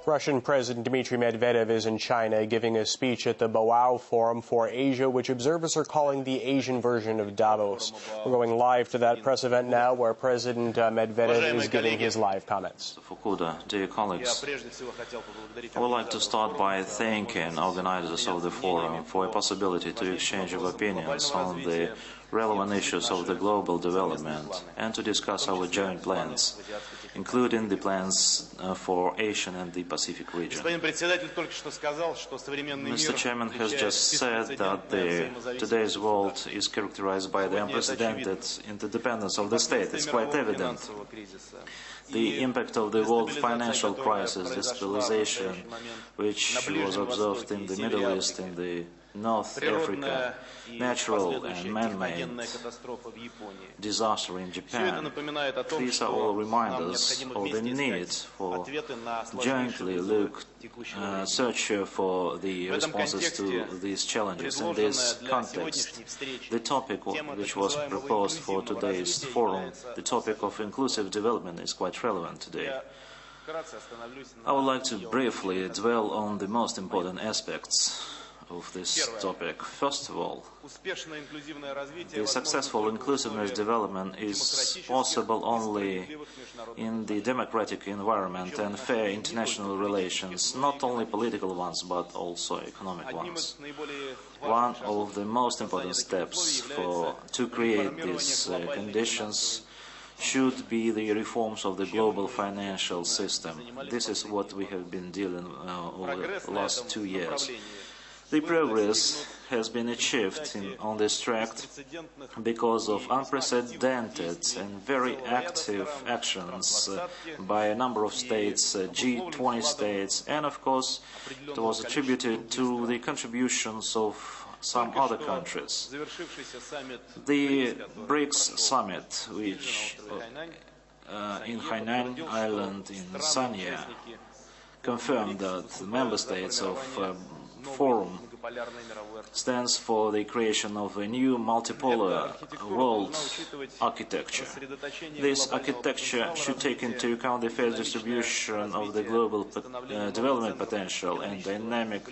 Russian President Dmitry Medvedev is in China giving a speech at the Boao Forum for Asia, which observers are calling the Asian version of Davos. We're going live to that press event now, where President Medvedev is giving his live comments. Dear colleagues, I would like to start by thanking organizers of the forum for a possibility to exchange of opinions on the relevant issues of the global development and to discuss our joint plans, including the plans for Asian and the Pacific region. Mr. Chairman has just said that today's world is characterized by the unprecedented interdependence of the state. It's quite evident. The impact of the world financial crisis, destabilization, which was observed in the Middle East, in the North Africa, natural and man-made disaster in Japan. These are all reminders of the need for jointly search for the responses to these challenges. In this context, the topic which was proposed for today's forum, the topic of inclusive development, is quite relevant today. I would like to briefly dwell on the most important aspects of this topic. First of all, the successful inclusiveness development is possible only in the democratic environment and fair international relations, not only political ones but also economic ones. One of the most important steps to create these conditions should be the reforms of the global financial system. This is what we have been dealing over the last 2 years. The progress has been achieved on this track because of unprecedented and very active actions by a number of states, G20 states, and of course it was attributed to the contributions of some other countries. The BRICS summit, which in Hainan Island in Sanya, confirmed that the member states of Forum stands for the creation of a new multipolar world architecture. This architecture should take into account the fair distribution of the global development potential and dynamic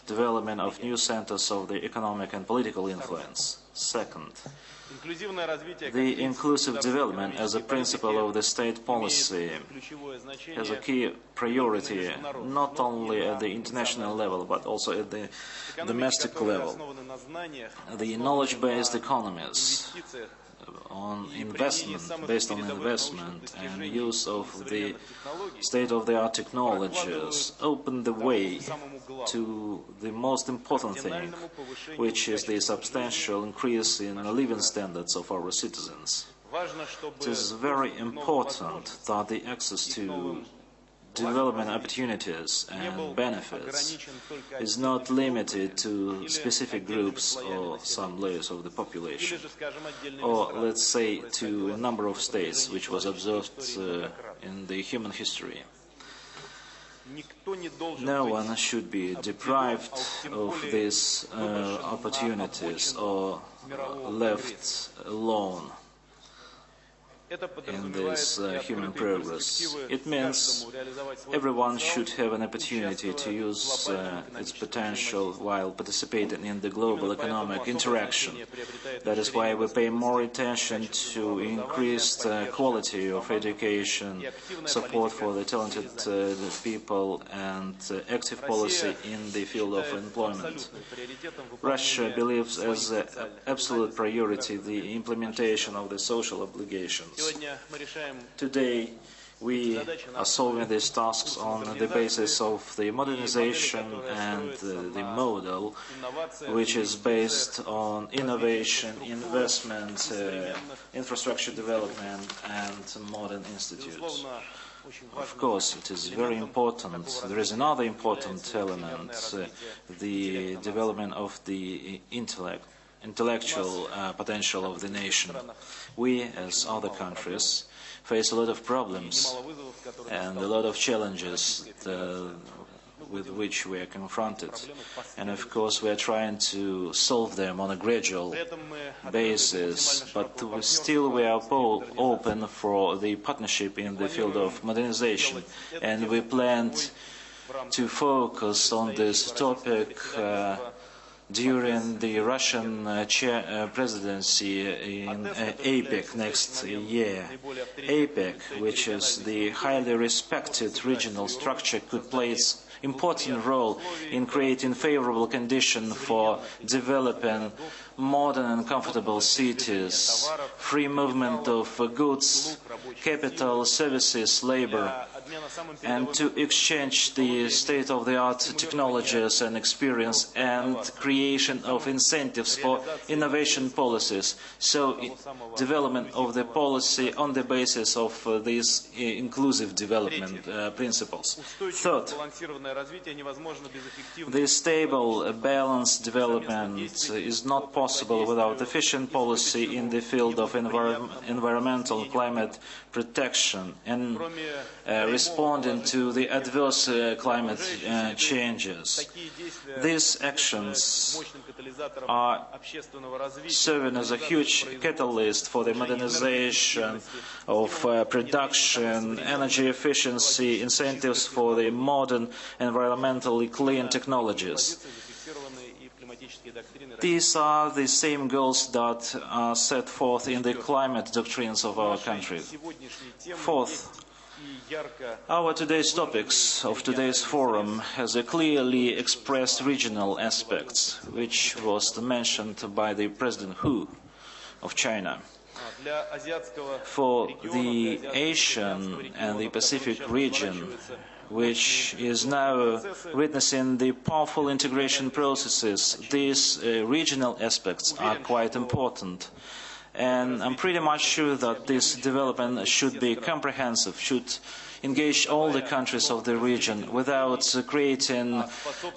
development of new centers of the economic and political influence. Second, the inclusive development as a principle of the state policy has a key priority not only at the international level but also at the domestic level. The knowledge-based economies based on investment and use of the state-of-the-art technologies open the way to the most important thing, which is the substantial increase in the living standards of our citizens. It is very important that the access to development opportunities and benefits is not limited to specific groups or some layers of the population, or let's say to a number of states which was observed in the human history. No one should be deprived of these opportunities or left alone in this human progress. It means everyone should have an opportunity to use its potential while participating in the global economic interaction. That is why we pay more attention to increased quality of education, support for the talented people, and active policy in the field of employment. Russia believes as an absolute priority the implementation of the social obligations. Today, we are solving these tasks on the basis of the modernization and the model, which is based on innovation, investment, infrastructure development, and modern institutes. Of course, it is very important. There is another important element, the development of the intellectual potential of the nation. We, as other countries, face a lot of problems and a lot of challenges with which we are confronted. And of course we are trying to solve them on a gradual basis, but still we are open for the partnership in the field of modernization, and we planned to focus on this topic during the Russian presidency in APEC next year. APEC, which is the highly respected regional structure, could play its important role in creating favorable conditions for developing modern and comfortable cities, free movement of goods, capital, services, labor, and to exchange the state-of-the-art technologies and experience and creation of incentives for innovation policies. So, development of the policy on the basis of these inclusive development principles. Third, the stable, balanced development is not possible without efficient policy in the field of environmental climate protection and responding to the adverse climate changes. These actions are serving as a huge catalyst for the modernization of production, energy efficiency, incentives for the modern, environmentally clean technologies. These are the same goals that are set forth in the climate doctrines of our country. Fourth, our today's topics of today's forum has a clearly expressed regional aspects, which was mentioned by the President Hu of China. For the Asian and the Pacific region, which is now witnessing the powerful integration processes, these regional aspects are quite important. And I'm pretty much sure that this development should be comprehensive, should engage all the countries of the region without creating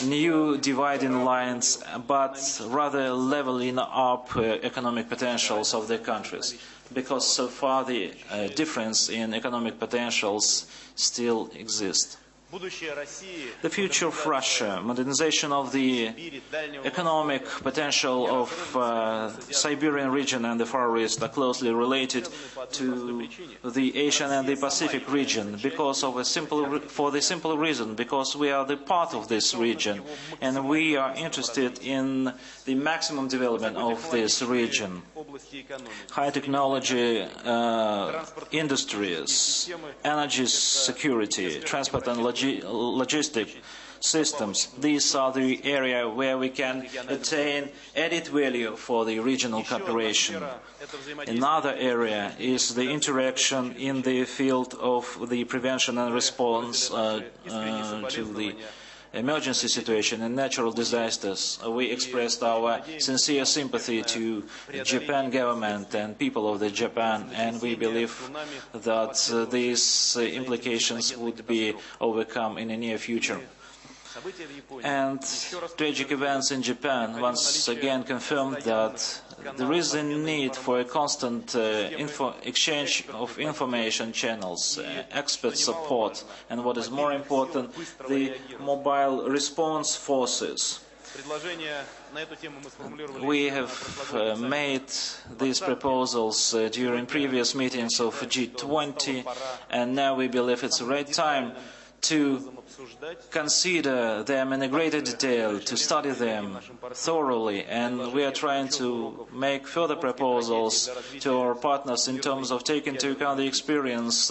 new dividing lines, but rather leveling up economic potentials of the countries. Because so far the difference in economic potentials still exists. The future of Russia, modernization of the economic potential of Siberian region and the Far East are closely related to the Asian and the Pacific region for the simple reason because we are the part of this region and we are interested in the maximum development of this region. High technology industries, energy security, transport and logistic systems. These are the area where we can attain added value for the regional cooperation. Another area is the interaction in the field of the prevention and response to the emergency situation and natural disasters. We expressed our sincere sympathy to the Japan government and people of the Japan, and we believe that these implications would be overcome in the near future. And tragic events in Japan once again confirmed that there is a need for a constant exchange of information channels, expert support, and what is more important, the mobile response forces. We have made these proposals during previous meetings of G20, and now we believe it's the right time to consider them in a greater detail, to study them thoroughly, and we are trying to make further proposals to our partners in terms of taking into account the experience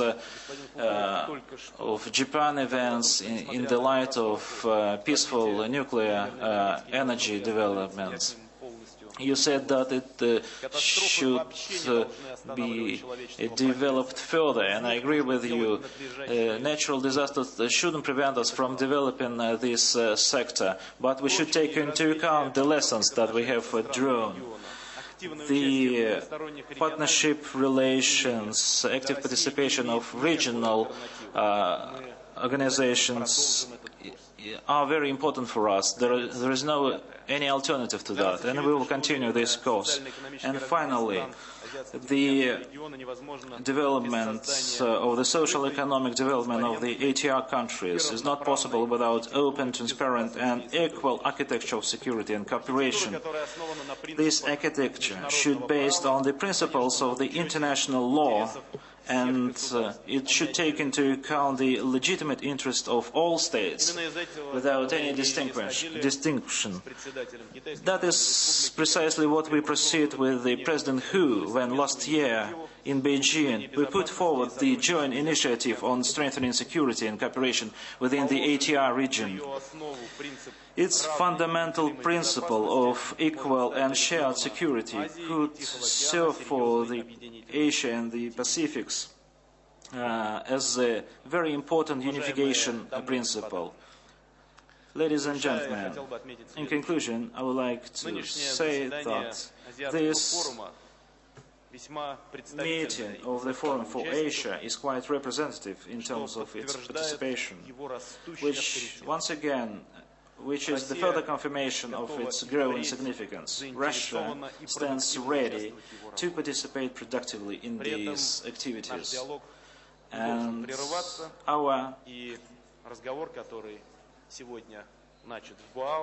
of Japan events in the light of peaceful nuclear energy developments. You said that it should be developed further, and I agree with you. Natural disasters shouldn't prevent us from developing this sector, but we should take into account the lessons that we have drawn. The partnership relations, active participation of regional organizations are very important for us. There is no any alternative to that, and we will continue this course. And finally, the development of the social economic development of the ATR countries is not possible without open, transparent and equal architecture of security and cooperation. This architecture should be based on the principles of the international law and it should take into account the legitimate interest of all states without any distinction. That is precisely what we proceed with the President Hu when last year in Beijing we put forward the joint initiative on strengthening security and cooperation within the ATR region. Its fundamental principle of equal and shared security could serve for the Asia and the Pacific as a very important unification principle. Ladies and gentlemen, in conclusion, I would like to say that this meeting of the Forum for Asia is quite representative in terms of its participation, which is the further confirmation of its growing significance. Russia stands ready to participate productively in these activities, and our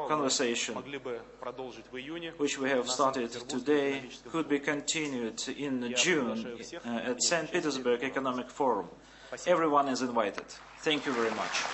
conversation, which we have started today, could be continued in June at St. Petersburg Economic Forum. Everyone is invited. Thank you very much.